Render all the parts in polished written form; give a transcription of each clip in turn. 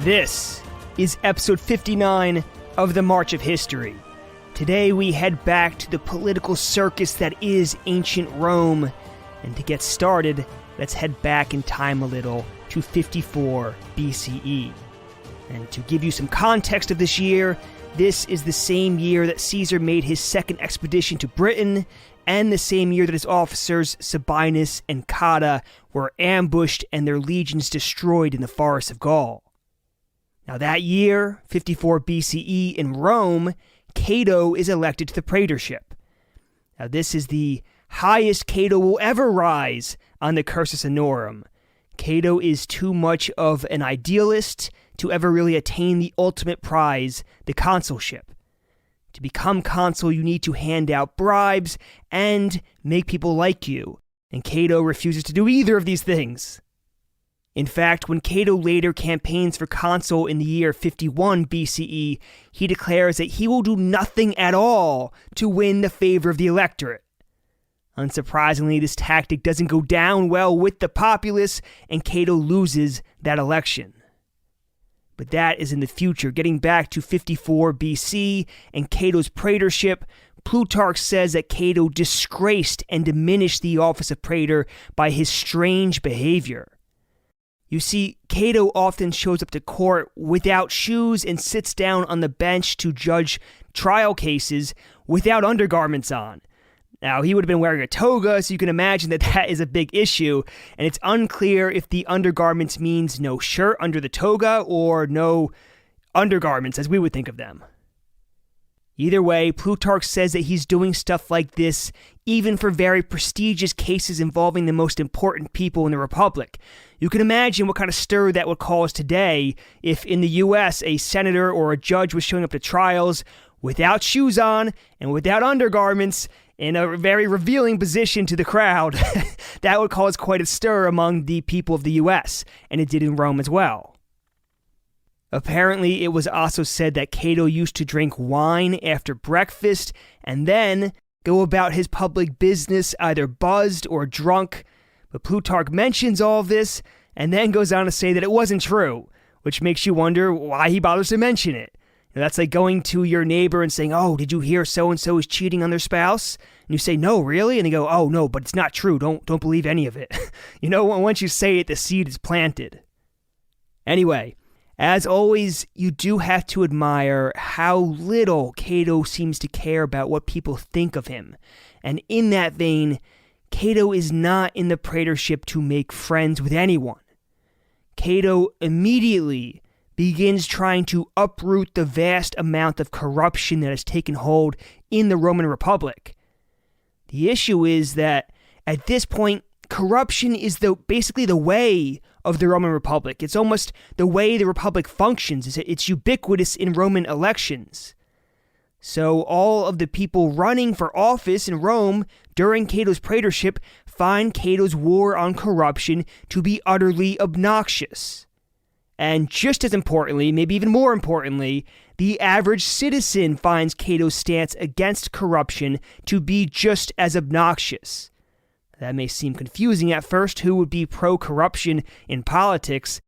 This is episode 59 of the March of History. Today we head back to the political circus that is ancient Rome. And to get started, let's head back in time a little to 54 BCE. And to give you some context of this year, this is the same year that Caesar made his second expedition to Britain, and the same year that his officers Sabinus and Cato were ambushed and their legions destroyed in the forests of Gaul. Now that year, 54 BCE in Rome, Cato is elected to the praetorship. Now this is the highest Cato will ever rise on the cursus honorum. Cato is too much of an idealist to ever really attain the ultimate prize, the consulship. To become consul, you need to hand out bribes and make people like you, and Cato refuses to do either of these things. In fact, when Cato later campaigns for consul in the year 51 BCE, he declares that he will do nothing at all to win the favor of the electorate. Unsurprisingly, this tactic doesn't go down well with the populace, and Cato loses that election. But that is in the future. Getting back to 54 BC and Cato's praetorship, Plutarch says that Cato disgraced and diminished the office of praetor by his strange behavior. You see, Cato often shows up to court without shoes and sits down on the bench to judge trial cases without undergarments on. Now, he would have been wearing a toga, so you can imagine that that is a big issue, and it's unclear if the undergarments means no shirt under the toga or no undergarments as we would think of them. Either way, Plutarch says that he's doing stuff like this even for very prestigious cases involving the most important people in the Republic. You can imagine what kind of stir that would cause today if in the US a senator or a judge was showing up to trials without shoes on and without undergarments in a very revealing position to the crowd. That would cause quite a stir among the people of the US, and it did in Rome as well. Apparently, it was also said that Cato used to drink wine after breakfast and then go about his public business either buzzed or drunk. But Plutarch mentions all of this and then goes on to say that it wasn't true, which makes you wonder why he bothers to mention it. That's like going to your neighbor and saying, "Oh, did you hear so-and-so is cheating on their spouse?" And you say, "No, really?" And they go, "Oh, no, but it's not true. Don't believe any of it." Once you say it, the seed is planted. Anyway, as always, you do have to admire how little Cato seems to care about what people think of him. And in that vein, Cato is not in the praetorship to make friends with anyone. Cato immediately begins trying to uproot the vast amount of corruption that has taken hold in the Roman Republic. The issue is that at this point, corruption is basically the way of the Roman Republic. It's almost the way the Republic functions. It's ubiquitous in Roman elections. So all of the people running for office in Rome during Cato's praetorship find Cato's war on corruption to be utterly obnoxious. And just as importantly, maybe even more importantly, the average citizen finds Cato's stance against corruption to be just as obnoxious. That may seem confusing at first, who would be pro-corruption in politics,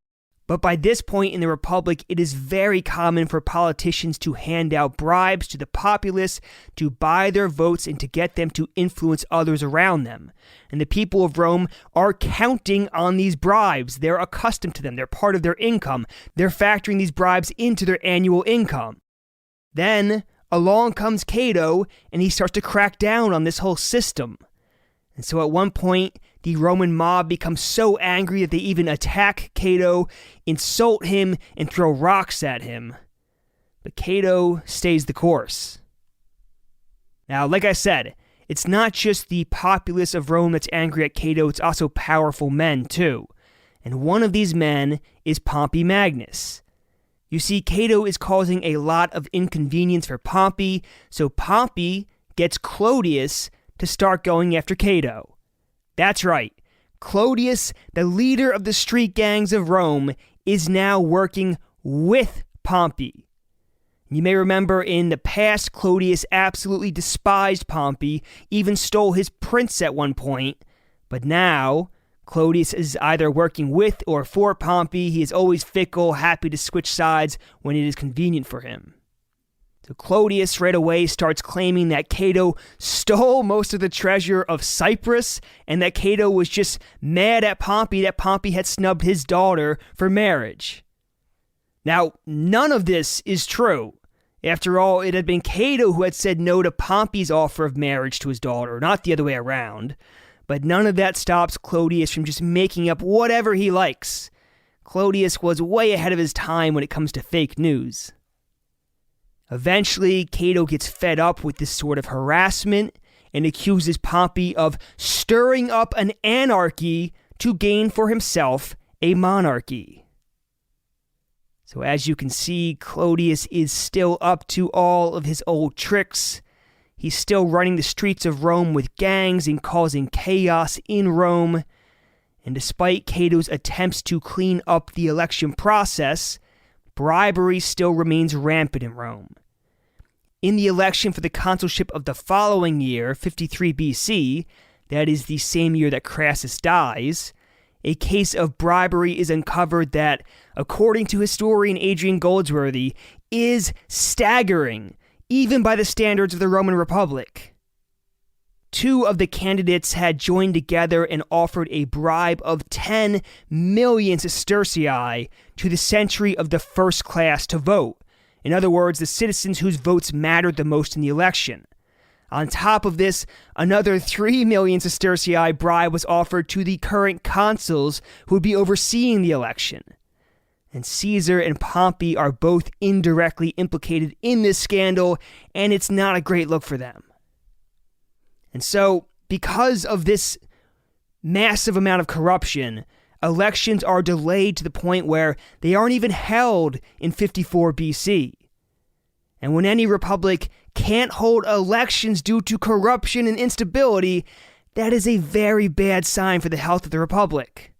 but by this point in the Republic, it is very common for politicians to hand out bribes to the populace to buy their votes and to get them to influence others around them. And the people of Rome are counting on these bribes. They're accustomed to them. They're part of their income. They're factoring these bribes into their annual income. Then along comes Cato, and he starts to crack down on this whole system. And so at one point, the Roman mob becomes so angry that they even attack Cato, insult him, and throw rocks at him. But Cato stays the course. Now, like I said, it's not just the populace of Rome that's angry at Cato, it's also powerful men too. And one of these men is Pompey Magnus. You see, Cato is causing a lot of inconvenience for Pompey, so Pompey gets Clodius to start going after Cato. That's right. Clodius, the leader of the street gangs of Rome, is now working with Pompey. You may remember in the past, Clodius absolutely despised Pompey, even stole his prince at one point. But now, Clodius is either working with or for Pompey. He is always fickle, happy to switch sides when it is convenient for him. So Clodius right away starts claiming that Cato stole most of the treasure of Cyprus and that Cato was just mad at Pompey that Pompey had snubbed his daughter for marriage. Now, none of this is true. After all, it had been Cato who had said no to Pompey's offer of marriage to his daughter, not the other way around. But none of that stops Clodius from just making up whatever he likes. Clodius was way ahead of his time when it comes to fake news. Eventually, Cato gets fed up with this sort of harassment and accuses Pompey of stirring up an anarchy to gain for himself a monarchy. So as you can see, Clodius is still up to all of his old tricks. He's still running the streets of Rome with gangs and causing chaos in Rome. And despite Cato's attempts to clean up the election process, bribery still remains rampant in Rome. In the election for the consulship of the following year, 53 BC, that is the same year that Crassus dies, a case of bribery is uncovered that, according to historian Adrian Goldsworthy, is staggering, even by the standards of the Roman Republic. 2 of the candidates had joined together and offered a bribe of 10 million sestertii to the century of the first class to vote. In other words, the citizens whose votes mattered the most in the election. On top of this, another 3 million sestertii bribe was offered to the current consuls who would be overseeing the election. And Caesar and Pompey are both indirectly implicated in this scandal, and it's not a great look for them. And so, because of this massive amount of corruption, elections are delayed to the point where they aren't even held in 54 BC. And when any republic can't hold elections due to corruption and instability, that is a very bad sign for the health of the republic.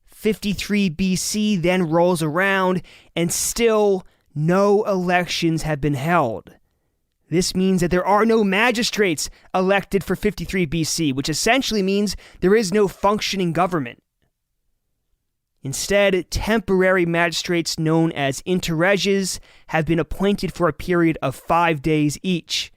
53 BC then rolls around, and still no elections have been held. This means that there are no magistrates elected for 53 BC, which essentially means there is no functioning government. Instead, temporary magistrates known as interreges have been appointed for a period of 5 days each.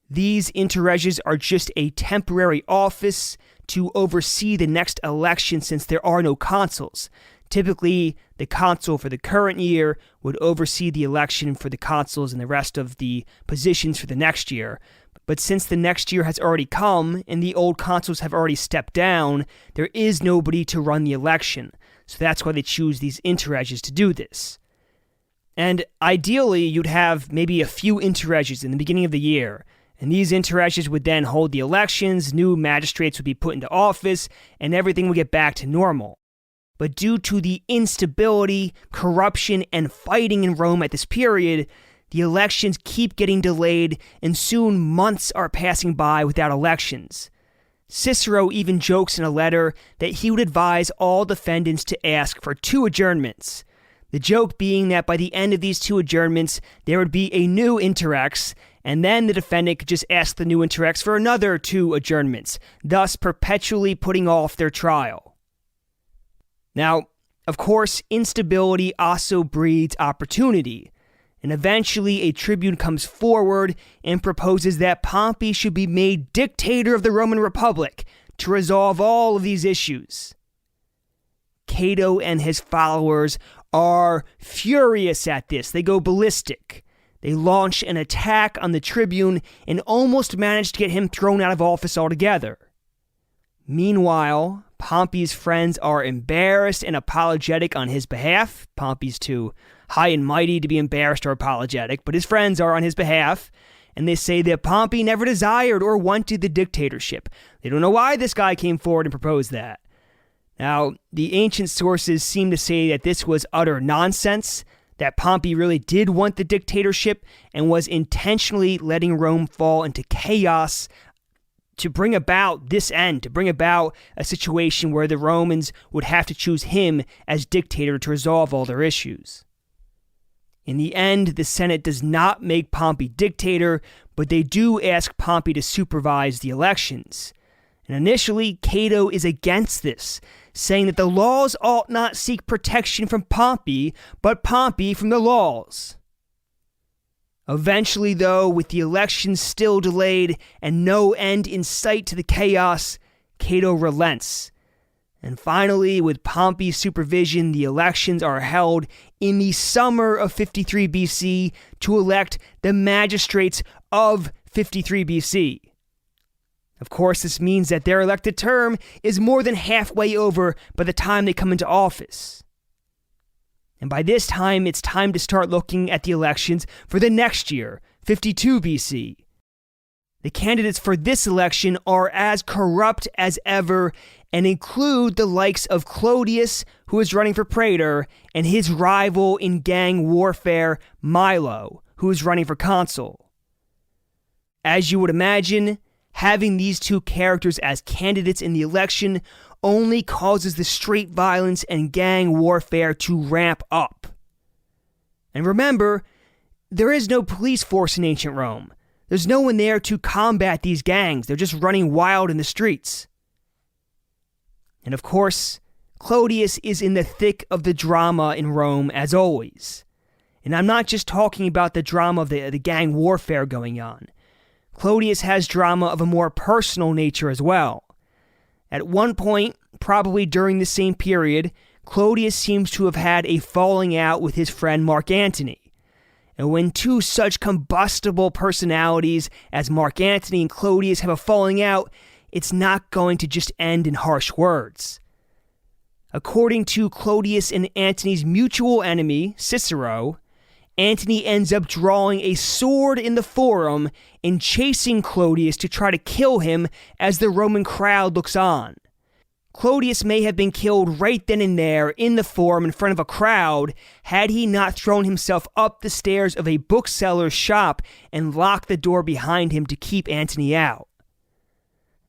These interreges are just a temporary office to oversee the next election since there are no consuls. Typically, the consul for the current year would oversee the election for the consuls and the rest of the positions for the next year. But since the next year has already come and the old consuls have already stepped down, there is nobody to run the election. So that's why they choose these interreges to do this. And ideally, you'd have maybe a few interreges in the beginning of the year. And these interreges would then hold the elections, new magistrates would be put into office, and everything would get back to normal. But due to the instability, corruption, and fighting in Rome at this period, the elections keep getting delayed, and soon months are passing by without elections. Cicero even jokes in a letter that he would advise all defendants to ask for 2 adjournments. The joke being that by the end of these 2 adjournments, there would be a new interrex, and then the defendant could just ask the new interrex for another 2 adjournments, thus perpetually putting off their trial. Now, of course, instability also breeds opportunity, and eventually a tribune comes forward and proposes that Pompey should be made dictator of the Roman Republic to resolve all of these issues. Cato and his followers are furious at this. They go ballistic. They launch an attack on the tribune and almost manage to get him thrown out of office altogether. Meanwhile, Pompey's friends are embarrassed and apologetic on his behalf. Pompey's too high and mighty to be embarrassed or apologetic, but his friends are on his behalf, and they say that Pompey never desired or wanted the dictatorship. They don't know why this guy came forward and proposed that. Now, the ancient sources seem to say that this was utter nonsense, that Pompey really did want the dictatorship and was intentionally letting Rome fall into chaos to bring about this end, to bring about a situation where the Romans would have to choose him as dictator to resolve all their issues. In the end, the Senate does not make Pompey dictator, but they do ask Pompey to supervise the elections. And initially, Cato is against this, saying that the laws ought not seek protection from Pompey, but Pompey from the laws. Eventually, though, with the election still delayed and no end in sight to the chaos, Cato relents. And finally, with Pompey's supervision, the elections are held in the summer of 53 BC to elect the magistrates of 53 BC. Of course, this means that their elected term is more than halfway over by the time they come into office. And by this time, it's time to start looking at the elections for the next year, 52 BC. The candidates for this election are as corrupt as ever and include the likes of Clodius, who is running for praetor, and his rival in gang warfare, Milo, who is running for consul. As you would imagine, having these two characters as candidates in the election only causes the street violence and gang warfare to ramp up. And remember, there is no police force in ancient Rome. There's no one there to combat these gangs. They're just running wild in the streets. And of course, Clodius is in the thick of the drama in Rome as always. And I'm not just talking about the drama of the gang warfare going on. Clodius has drama of a more personal nature as well. At one point, probably during the same period, Clodius seems to have had a falling out with his friend Mark Antony. And when two such combustible personalities as Mark Antony and Clodius have a falling out, it's not going to just end in harsh words. According to Clodius and Antony's mutual enemy, Cicero, Antony ends up drawing a sword in the forum and chasing Clodius to try to kill him as the Roman crowd looks on. Clodius may have been killed right then and there in the forum in front of a crowd had he not thrown himself up the stairs of a bookseller's shop and locked the door behind him to keep Antony out.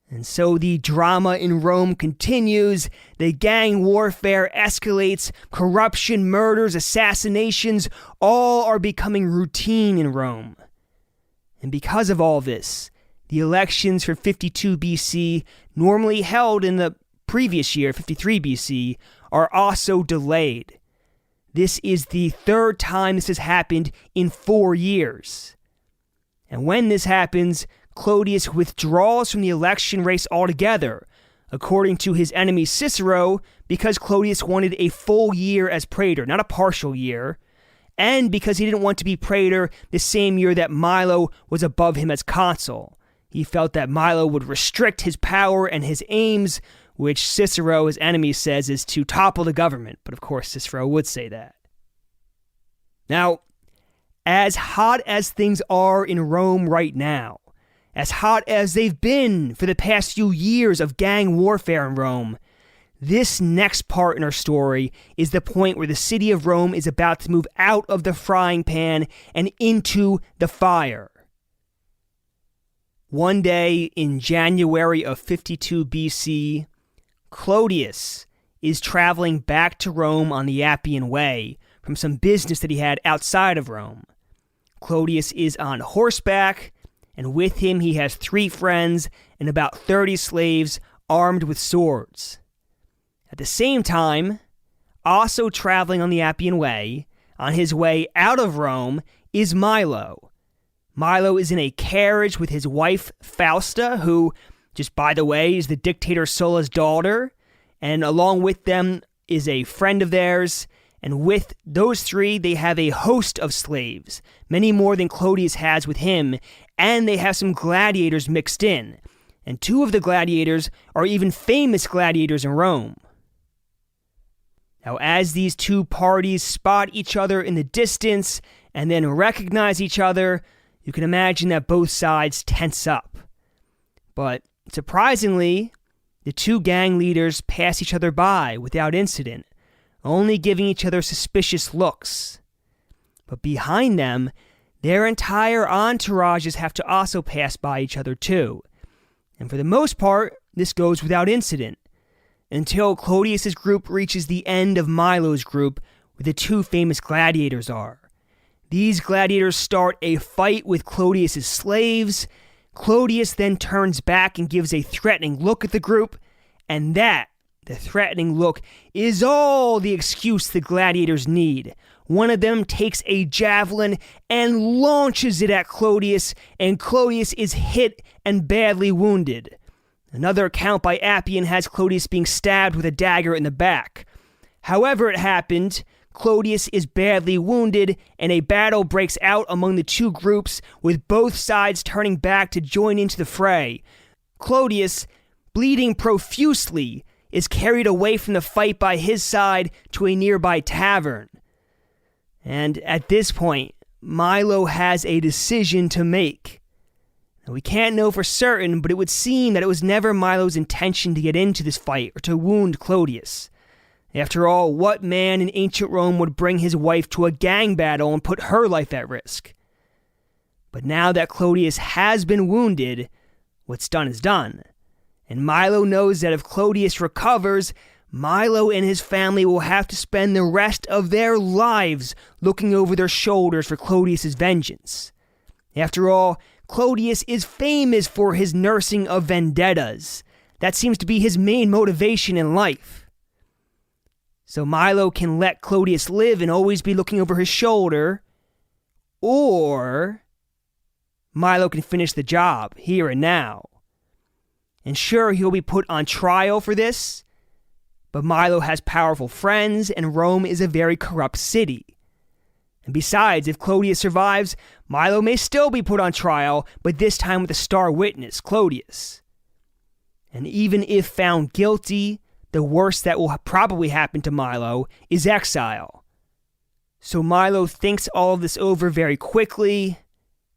And so the drama in Rome continues, the gang warfare escalates, corruption, murders, assassinations, all are becoming routine in Rome. And because of all this, the elections for 52 BC, normally held in the previous year, 53 BC, are also delayed. This is the third time this has happened in 4 years. And when this happens, Clodius withdraws from the election race altogether, according to his enemy Cicero, because Clodius wanted a full year as praetor, not a partial year, and because he didn't want to be praetor the same year that Milo was above him as consul. He felt that Milo would restrict his power and his aims, which Cicero, his enemy, says is to topple the government. But of course, Cicero would say that. Now, as hot as things are in Rome right now, as hot as they've been for the past few years of gang warfare in Rome, this next part in our story is the point where the city of Rome is about to move out of the frying pan and into the fire. One day in January of 52 BC, Clodius is traveling back to Rome on the Appian Way from some business that he had outside of Rome. Clodius is on horseback, and with him he has 3 friends and about 30 slaves armed with swords. At the same time, also traveling on the Appian Way, on his way out of Rome, is Milo. Milo is in a carriage with his wife Fausta, who, just by the way, is the dictator Sulla's daughter, and along with them is a friend of theirs, and with those 3, they have a host of slaves, many more than Clodius has with him, and they have some gladiators mixed in. And 2 of the gladiators are even famous gladiators in Rome. Now, as these 2 parties spot each other in the distance and then recognize each other, you can imagine that both sides tense up. But surprisingly, the 2 gang leaders pass each other by without incident, only giving each other suspicious looks. But behind them, their entire entourages have to also pass by each other too. And for the most part, this goes without incident, until Clodius's group reaches the end of Milo's group, where the 2 famous gladiators are. These gladiators start a fight with Clodius's slaves. Clodius then turns back and gives a threatening look at the group, and the threatening look, is all the excuse the gladiators need. One of them takes a javelin and launches it at Clodius, and Clodius is hit and badly wounded. Another account by Appian has Clodius being stabbed with a dagger in the back. However it happened, Clodius is badly wounded, and a battle breaks out among the two groups, with both sides turning back to join into the fray. Clodius, bleeding profusely, is carried away from the fight by his side to a nearby tavern. And at this point, Milo has a decision to make. Now, we can't know for certain, but it would seem that it was never Milo's intention to get into this fight or to wound Clodius. After all, what man in ancient Rome would bring his wife to a gang battle and put her life at risk? But now that Clodius has been wounded, what's done is done. And Milo knows that if Clodius recovers, Milo and his family will have to spend the rest of their lives looking over their shoulders for Clodius's vengeance. After all, Clodius is famous for his nursing of vendettas. That seems to be his main motivation in life. So Milo can let Clodius live and always be looking over his shoulder, or Milo can finish the job here and now. And sure, he'll be put on trial for this, but Milo has powerful friends, and Rome is a very corrupt city. And besides, if Clodius survives, Milo may still be put on trial, but this time with a star witness, Clodius. And even if found guilty, the worst that will probably happen to Milo is exile. So Milo thinks all of this over very quickly,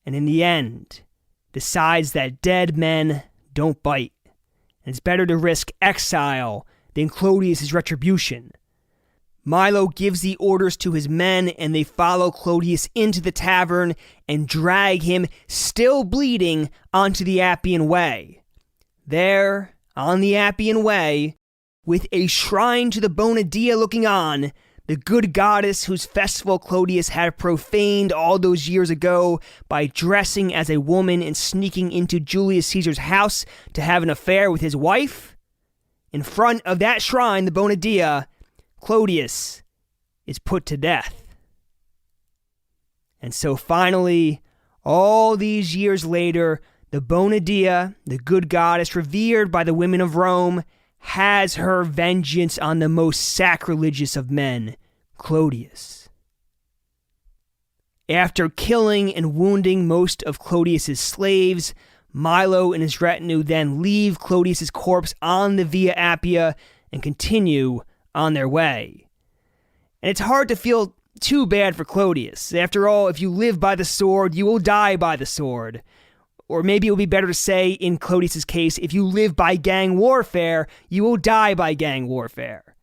and in the end, decides that dead men don't bite, and it's better to risk exile than Clodius's retribution. Milo gives the orders to his men, and they follow Clodius into the tavern and drag him, still bleeding, onto the Appian Way. There, on the Appian Way, with a shrine to the Bona Dea looking on, the good goddess whose festival Clodius had profaned all those years ago by dressing as a woman and sneaking into Julius Caesar's house to have an affair with his wife, in front of that shrine, the Bona Dea, Clodius is put to death. And so finally, all these years later, the Bona Dea, the good goddess revered by the women of Rome, has her vengeance on the most sacrilegious of men, Clodius. After killing and wounding most of Clodius's slaves, Milo and his retinue then leave Clodius's corpse on the Via Appia and continue on their way. And it's hard to feel too bad for Clodius. After all, if you live by the sword, you will die by the sword. Or maybe it would be better to say, in Clodius's case, if you live by gang warfare, you will die by gang warfare.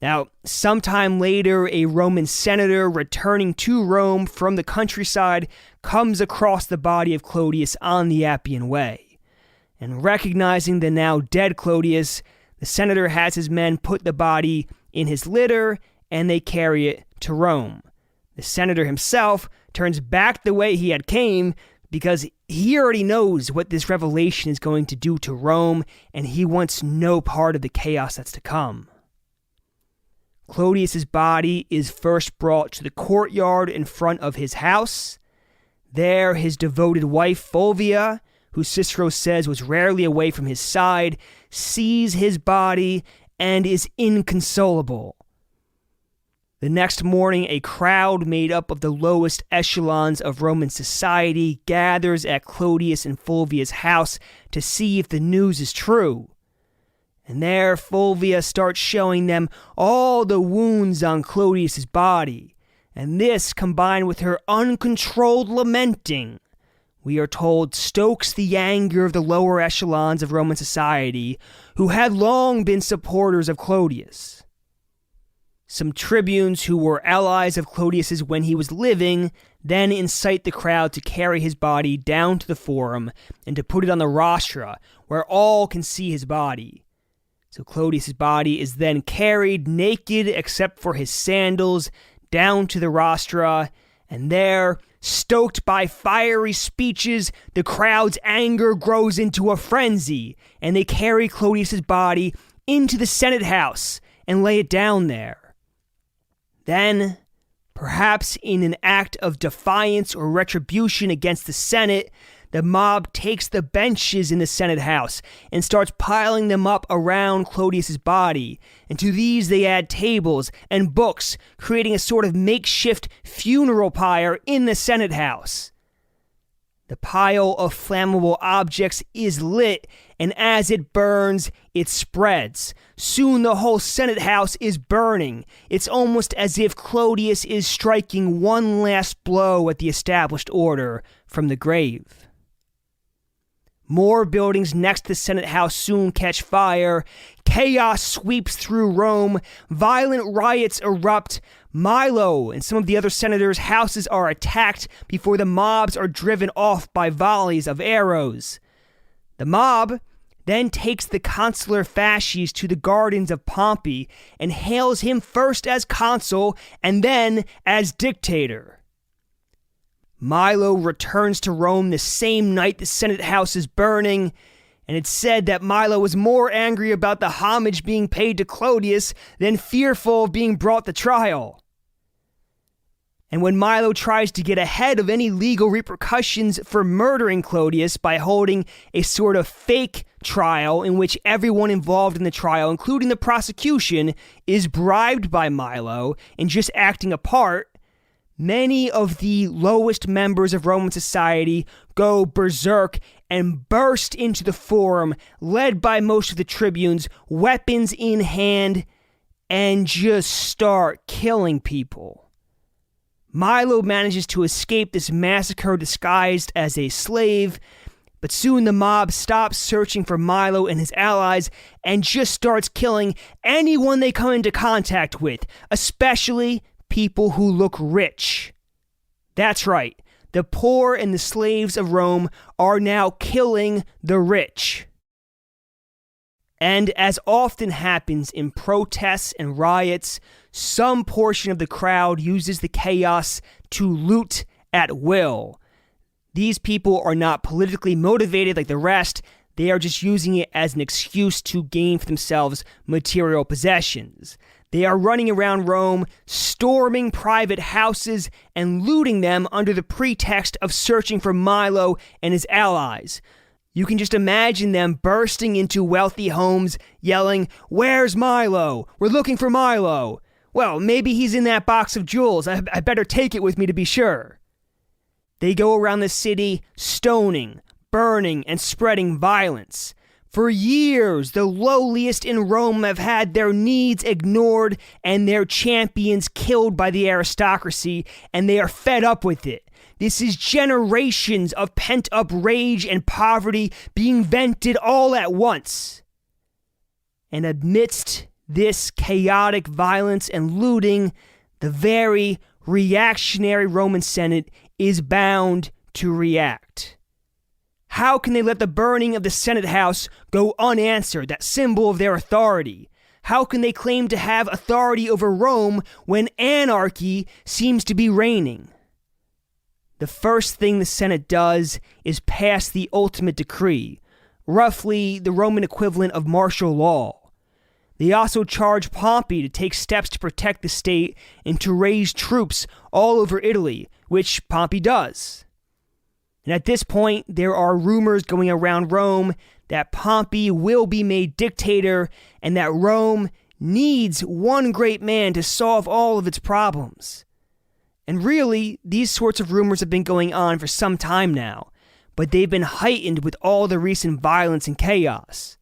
Now, sometime later, a Roman senator returning to Rome from the countryside comes across the body of Clodius on the Appian Way. And recognizing the now dead Clodius, the senator has his men put the body in his litter, and they carry it to Rome. The senator himself turns back the way he had came, because he already knows what this revelation is going to do to Rome, and he wants no part of the chaos that's to come. Clodius's body is first brought to the courtyard in front of his house. There, his devoted wife, Fulvia, who Cicero says was rarely away from his side, sees his body and is inconsolable. The next morning, a crowd made up of the lowest echelons of Roman society gathers at Clodius and Fulvia's house to see if the news is true. And there, Fulvia starts showing them all the wounds on Clodius's body. And this, combined with her uncontrolled lamenting, we are told stokes the anger of the lower echelons of Roman society, who had long been supporters of Clodius. Some tribunes who were allies of Clodius's when he was living then incite the crowd to carry his body down to the forum and to put it on the rostra, where all can see his body. So Clodius's body is then carried naked except for his sandals down to the rostra, and there, Stoked by fiery speeches, the crowd's anger grows into a frenzy, and they carry Clodius's body into the Senate house and lay it down there. Then, perhaps in an act of defiance or retribution against the Senate, the mob takes the benches in the Senate house and starts piling them up around Clodius's body. And to these they add tables and books, creating a sort of makeshift funeral pyre in the Senate house. The pile of flammable objects is lit, and as it burns, it spreads. Soon the whole Senate house is burning. It's almost as if Clodius is striking one last blow at the established order from the grave. More buildings next to the Senate house soon catch fire. Chaos sweeps through Rome. Violent riots erupt. Milo and some of the other senators' houses are attacked before the mobs are driven off by volleys of arrows. The mob then takes the consular fasces to the gardens of Pompey and hails him first as consul and then as dictator. Milo returns to Rome the same night the Senate house is burning, and it's said that Milo was more angry about the homage being paid to Clodius than fearful of being brought to trial. And when Milo tries to get ahead of any legal repercussions for murdering Clodius by holding a sort of fake trial in which everyone involved in the trial, including the prosecution, is bribed by Milo and just acting a part, many of the lowest members of Roman society go berserk and burst into the forum, led by most of the tribunes, weapons in hand, and just start killing people. Milo manages to escape this massacre disguised as a slave, but soon the mob stops searching for Milo and his allies and just starts killing anyone they come into contact with, especially people who look rich. That's right, the poor and the slaves of Rome are now killing the rich. And as often happens in protests and riots, some portion of the crowd uses the chaos to loot at will. These people are not politically motivated like the rest. They are just using it as an excuse to gain for themselves material possessions. They are running around Rome, storming private houses and looting them under the pretext of searching for Milo and his allies. You can just imagine them bursting into wealthy homes, yelling, "Where's Milo? We're looking for Milo. Well, maybe he's in that box of jewels. I better take it with me to be sure." They go around the city, stoning, burning, and spreading violence. For years, the lowliest in Rome have had their needs ignored and their champions killed by the aristocracy, and they are fed up with it. This is generations of pent-up rage and poverty being vented all at once. And amidst this chaotic violence and looting, the very reactionary Roman Senate is bound to react. How can they let the burning of the Senate house go unanswered, that symbol of their authority? How can they claim to have authority over Rome when anarchy seems to be reigning? The first thing the Senate does is pass the ultimate decree, roughly the Roman equivalent of martial law. They also charge Pompey to take steps to protect the state and to raise troops all over Italy, which Pompey does. And at this point, there are rumors going around Rome that Pompey will be made dictator and that Rome needs one great man to solve all of its problems. And really, these sorts of rumors have been going on for some time now, but they've been heightened with all the recent violence and chaos.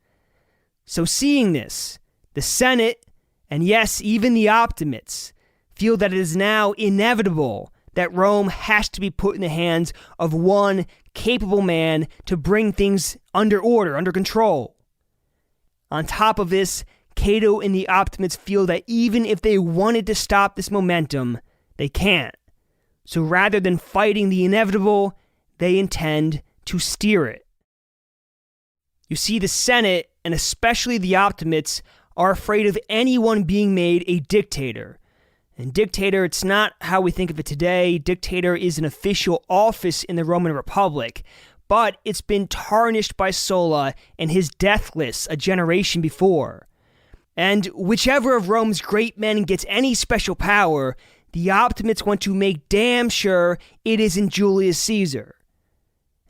So seeing this, the Senate, and yes, even the optimates, feel that it is now inevitable that Rome has to be put in the hands of one capable man to bring things under order, under control. On top of this, Cato and the optimates feel that even if they wanted to stop this momentum, they can't. So rather than fighting the inevitable, they intend to steer it. You see, the Senate, and especially the optimates, are afraid of anyone being made a dictator. And dictator, it's not how we think of it today. Dictator is an official office in the Roman Republic, but it's been tarnished by Sulla and his death list a generation before. And whichever of Rome's great men gets any special power, the Optimates want to make damn sure it isn't Julius Caesar.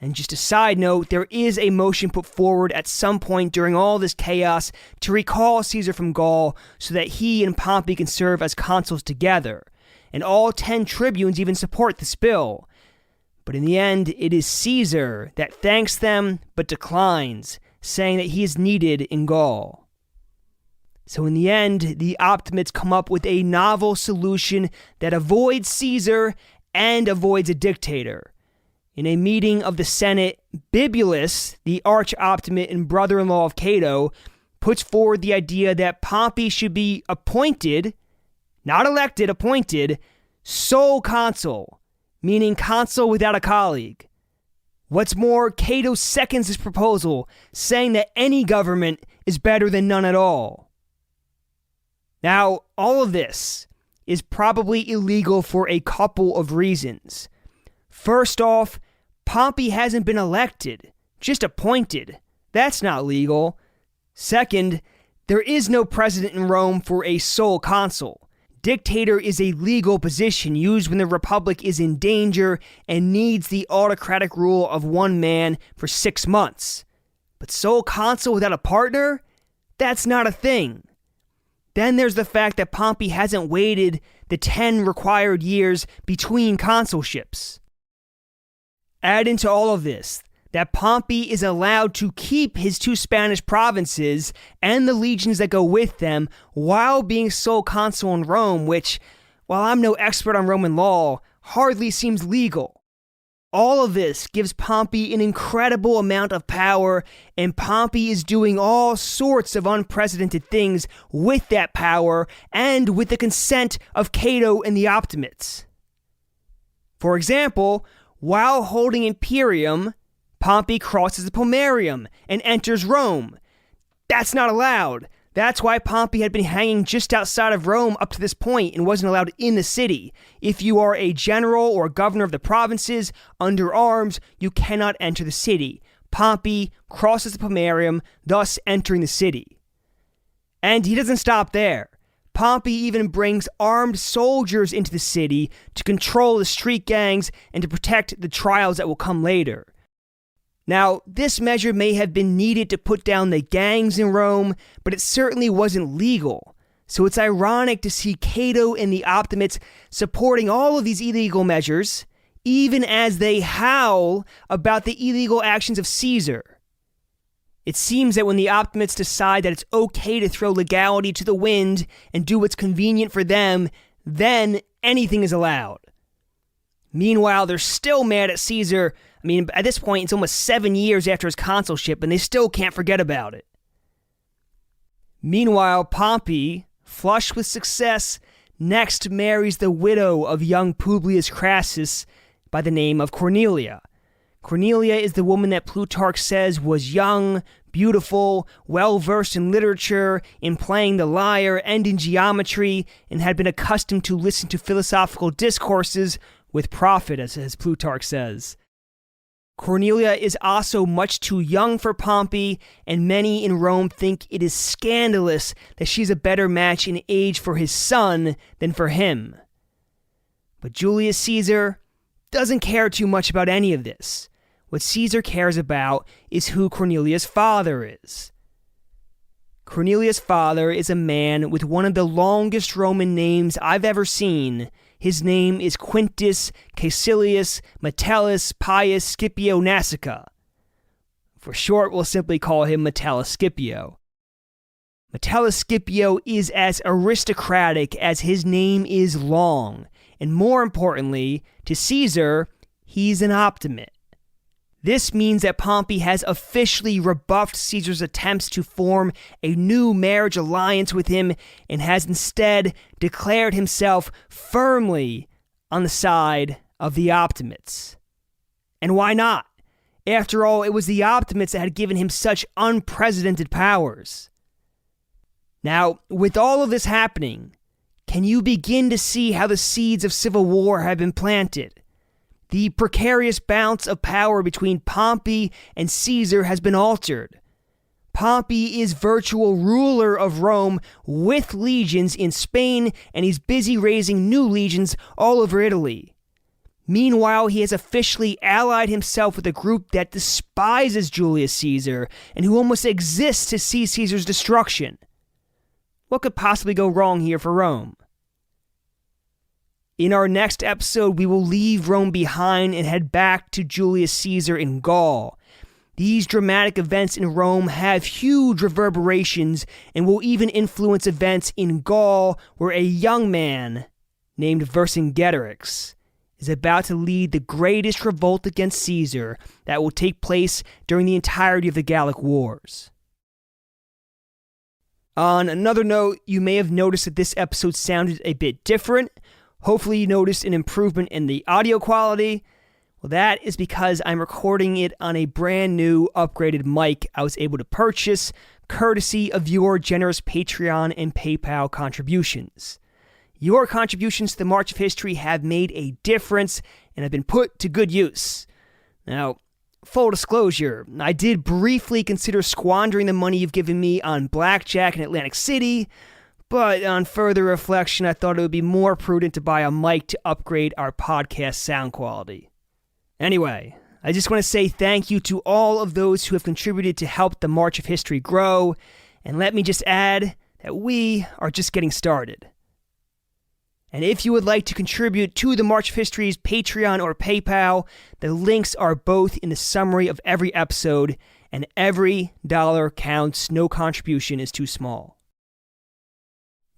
And just a side note, there is a motion put forward at some point during all this chaos to recall Caesar from Gaul so that he and Pompey can serve as consuls together. And all 10 tribunes even support this bill. But in the end, it is Caesar that thanks them but declines, saying that he is needed in Gaul. So in the end, the Optimates come up with a novel solution that avoids Caesar and avoids a dictator. In a meeting of the Senate, Bibulus, the arch-optimate and brother-in-law of Cato, puts forward the idea that Pompey should be appointed, not elected, appointed, sole consul, meaning consul without a colleague. What's more, Cato seconds this proposal, saying that any government is better than none at all. Now, all of this is probably illegal for a couple of reasons. First off, Pompey hasn't been elected, just appointed. That's not legal. Second, there is no precedent in Rome for a sole consul. Dictator is a legal position used when the republic is in danger and needs the autocratic rule of one man for 6 months. But sole consul without a partner? That's not a thing. Then there's the fact that Pompey hasn't waited the 10 required years between consulships. Add into all of this that Pompey is allowed to keep his 2 Spanish provinces and the legions that go with them while being sole consul in Rome, which, while I'm no expert on Roman law, hardly seems legal. All of this gives Pompey an incredible amount of power, and Pompey is doing all sorts of unprecedented things with that power and with the consent of Cato and the Optimates. For example, while holding Imperium, Pompey crosses the Pomerium and enters Rome. That's not allowed. That's why Pompey had been hanging just outside of Rome up to this point and wasn't allowed in the city. If you are a general or governor of the provinces under arms, you cannot enter the city. Pompey crosses the Pomerium, thus entering the city. And he doesn't stop there. Pompey even brings armed soldiers into the city to control the street gangs and to protect the trials that will come later. Now, this measure may have been needed to put down the gangs in Rome, but it certainly wasn't legal. So it's ironic to see Cato and the Optimates supporting all of these illegal measures, even as they howl about the illegal actions of Caesar. It seems that when the Optimates decide that it's okay to throw legality to the wind and do what's convenient for them, then anything is allowed. Meanwhile, they're still mad at Caesar. I mean, at this point, it's almost 7 years after his consulship, and they still can't forget about it. Meanwhile, Pompey, flush with success, next marries the widow of young Publius Crassus by the name of Cornelia. Cornelia is the woman that Plutarch says was young, beautiful, well-versed in literature, in playing the lyre, and in geometry, and had been accustomed to listen to philosophical discourses with profit, as Plutarch says. Cornelia is also much too young for Pompey, and many in Rome think it is scandalous that she's a better match in age for his son than for him. But Julius Caesar doesn't care too much about any of this. What Caesar cares about is who Cornelius' father is. Cornelius' father is a man with one of the longest Roman names I've ever seen. His name is Quintus Caecilius Metellus Pius Scipio Nasica. For short, we'll simply call him Metellus Scipio. Metellus Scipio is as aristocratic as his name is long, and more importantly, to Caesar, he's an Optimate. This means that Pompey has officially rebuffed Caesar's attempts to form a new marriage alliance with him and has instead declared himself firmly on the side of the Optimates. And why not? After all, it was the Optimates that had given him such unprecedented powers. Now, with all of this happening, can you begin to see how the seeds of civil war have been planted? The precarious balance of power between Pompey and Caesar has been altered. Pompey is virtual ruler of Rome with legions in Spain, and he's busy raising new legions all over Italy. Meanwhile, he has officially allied himself with a group that despises Julius Caesar and who almost exists to see Caesar's destruction. What could possibly go wrong here for Rome? In our next episode, we will leave Rome behind and head back to Julius Caesar in Gaul. These dramatic events in Rome have huge reverberations and will even influence events in Gaul, where a young man named Vercingetorix is about to lead the greatest revolt against Caesar that will take place during the entirety of the Gallic Wars. On another note, you may have noticed that this episode sounded a bit different. Hopefully you noticed an improvement in the audio quality. Well, that is because I'm recording it on a brand new upgraded mic I was able to purchase, courtesy of your generous Patreon and PayPal contributions. Your contributions to the March of History have made a difference and have been put to good use. Now, full disclosure, I did briefly consider squandering the money you've given me on blackjack in Atlantic City, but on further reflection, I thought it would be more prudent to buy a mic to upgrade our podcast sound quality. Anyway, I just want to say thank you to all of those who have contributed to help the March of History grow, and let me just add that we are just getting started. And if you would like to contribute to the March of History's Patreon or PayPal, the links are both in the summary of every episode, and every dollar counts. No contribution is too small.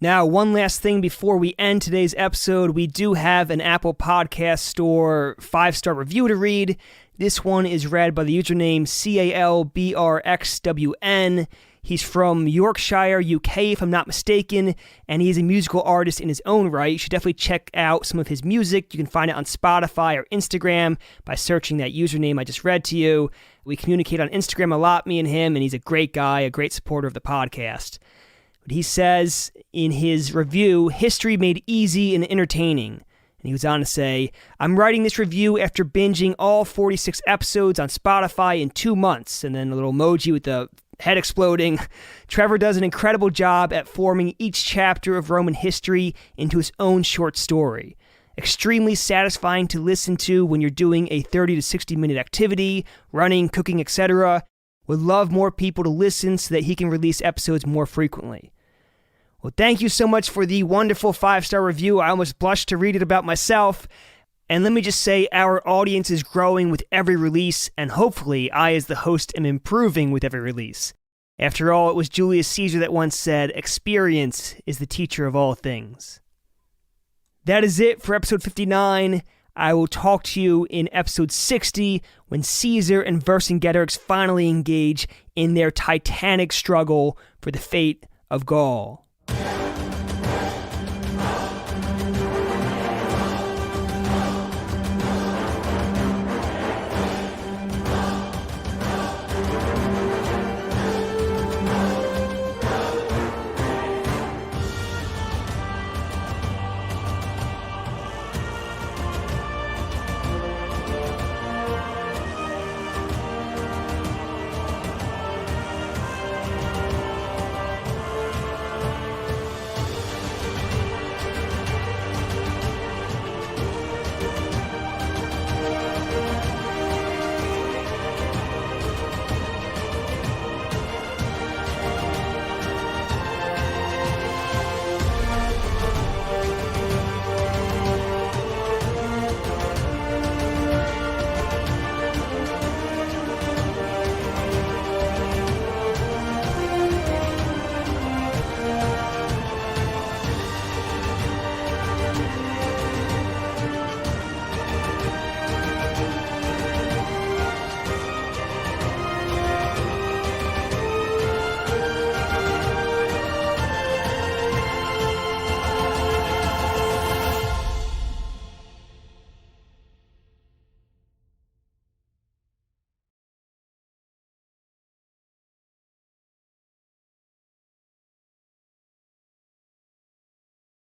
Now, one last thing before we end today's episode, we do have an Apple Podcast Store 5-star review to read. This one is read by the username CALBRXWN. He's from Yorkshire, UK, if I'm not mistaken, and he's a musical artist in his own right. You should definitely check out some of his music. You can find it on Spotify or Instagram by searching that username I just read to you. We communicate on Instagram a lot, me and him, and he's a great guy, a great supporter of the podcast. But he says in his review, history made easy and entertaining. And he was on to say, I'm writing this review after binging all 46 episodes on Spotify in 2 months. And then a little emoji with the head exploding. Trevor does an incredible job at forming each chapter of Roman history into his own short story. Extremely satisfying to listen to when you're doing a 30 to 60 minute activity, running, cooking, etc. Would love more people to listen so that he can release episodes more frequently. Well, thank you so much for the wonderful 5-star review. I almost blushed to read it about myself. And let me just say, our audience is growing with every release, and hopefully I, as the host, am improving with every release. After all, it was Julius Caesar that once said, experience is the teacher of all things. That is it for episode 59. I will talk to you in episode 60 when Caesar and Vercingetorix finally engage in their titanic struggle for the fate of Gaul.